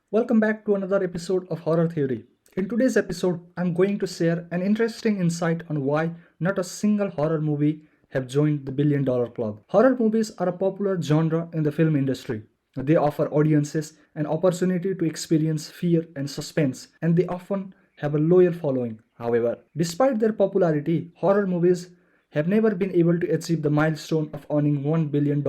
Welcome back to another episode of Horror Theory. In today's episode, I'm going to share an interesting insight on why not a single horror movie have joined the billion dollar club. Horror movies are a popular genre in the film industry. They offer audiences an opportunity to experience fear and suspense, and they often have a loyal following. However, despite their popularity, horror movies have never been able to achieve the milestone of earning $1 billion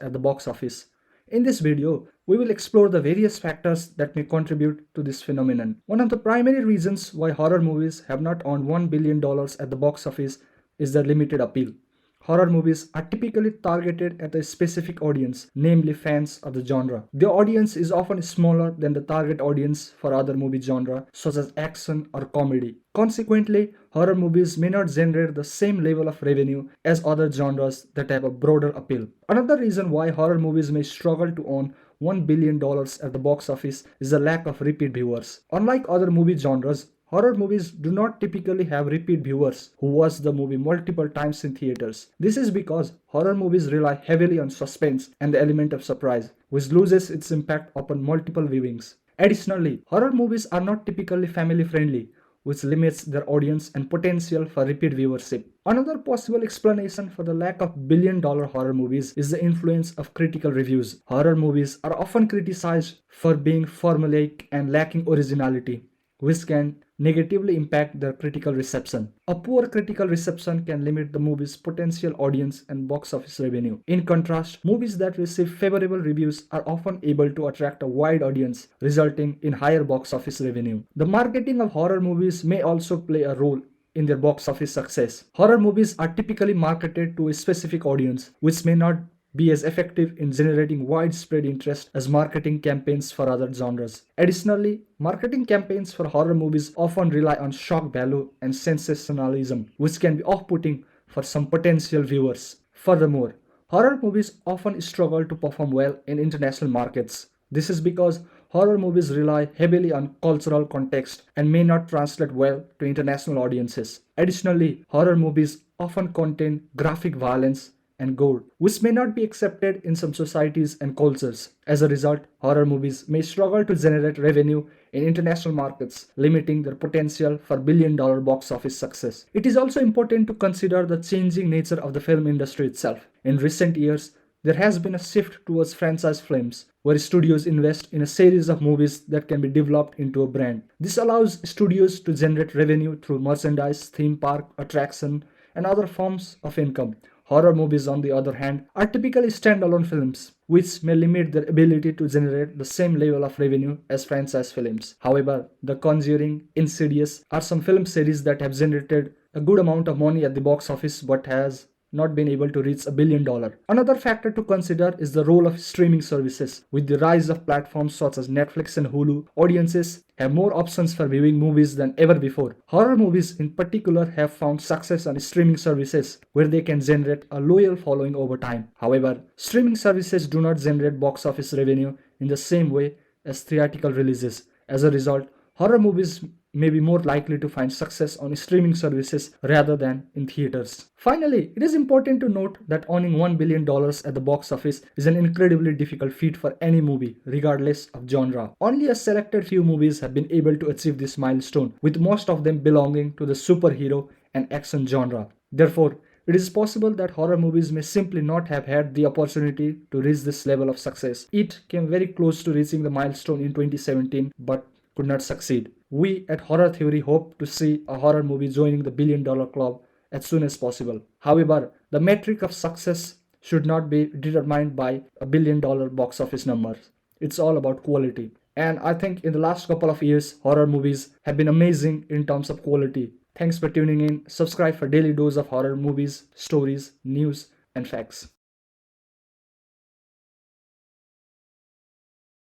at the box office. In this video, we will explore the various factors that may contribute to this phenomenon. One of the primary reasons why horror movies have not earned $1 billion at the box office is their limited appeal. Horror movies are typically targeted at a specific audience, namely fans of the genre. The audience is often smaller than the target audience for other movie genre such as action or comedy. Consequently, horror movies may not generate the same level of revenue as other genres that have a broader appeal. Another reason why horror movies may struggle to earn $1 billion at the box office is the lack of repeat viewers. Unlike other movie genres, horror movies do not typically have repeat viewers who watch the movie multiple times in theaters. This is because horror movies rely heavily on suspense and the element of surprise, which loses its impact upon multiple viewings. Additionally, horror movies are not typically family friendly, which limits their audience and potential for repeat viewership. Another possible explanation for the lack of billion-dollar horror movies is the influence of critical reviews. Horror movies are often criticized for being formulaic and lacking originality, which can negatively impact their critical reception. A poor critical reception can limit the movie's potential audience and box office revenue. In contrast, movies that receive favorable reviews are often able to attract a wide audience, resulting in higher box office revenue. The marketing of horror movies may also play a role in their box office success. Horror movies are typically marketed to a specific audience, which may not be as effective in generating widespread interest as marketing campaigns for other genres. Additionally, marketing campaigns for horror movies often rely on shock value and sensationalism, which can be off-putting for some potential viewers. Furthermore, horror movies often struggle to perform well in international markets. This is because horror movies rely heavily on cultural context and may not translate well to international audiences. Additionally, horror movies often contain graphic violence and gore, which may not be accepted in some societies and cultures. As a result, horror movies may struggle to generate revenue in international markets, limiting their potential for billion-dollar box office success. It is also important to consider the changing nature of the film industry itself. In recent years, there has been a shift towards franchise films, where studios invest in a series of movies that can be developed into a brand. This allows studios to generate revenue through merchandise, theme park, attraction, and other forms of income. Horror movies, on the other hand, are typically standalone films, which may limit their ability to generate the same level of revenue as franchise films. However, The Conjuring, Insidious are some film series that have generated a good amount of money at the box office but has not been able to reach $1 billion. Another factor to consider is the role of streaming services. With the rise of platforms such as Netflix and Hulu, audiences have more options for viewing movies than ever before. Horror movies in particular have found success on streaming services where they can generate a loyal following over time. However, streaming services do not generate box office revenue in the same way as theatrical releases. As a result, horror movies may be more likely to find success on streaming services rather than in theaters. Finally, it is important to note that earning $1 billion at the box office is an incredibly difficult feat for any movie, regardless of genre. Only a selected few movies have been able to achieve this milestone, with most of them belonging to the superhero and action genre. Therefore, it is possible that horror movies may simply not have had the opportunity to reach this level of success. It came very close to reaching the milestone in 2017, but could not succeed. We at Horror Theory hope to see a horror movie joining the billion dollar club as soon as possible. However, the metric of success should not be determined by a billion dollar box office number. It's all about quality. And I think in the last couple of years, horror movies have been amazing in terms of quality. Thanks for tuning in. Subscribe for daily dose of horror movies, stories, news, and facts.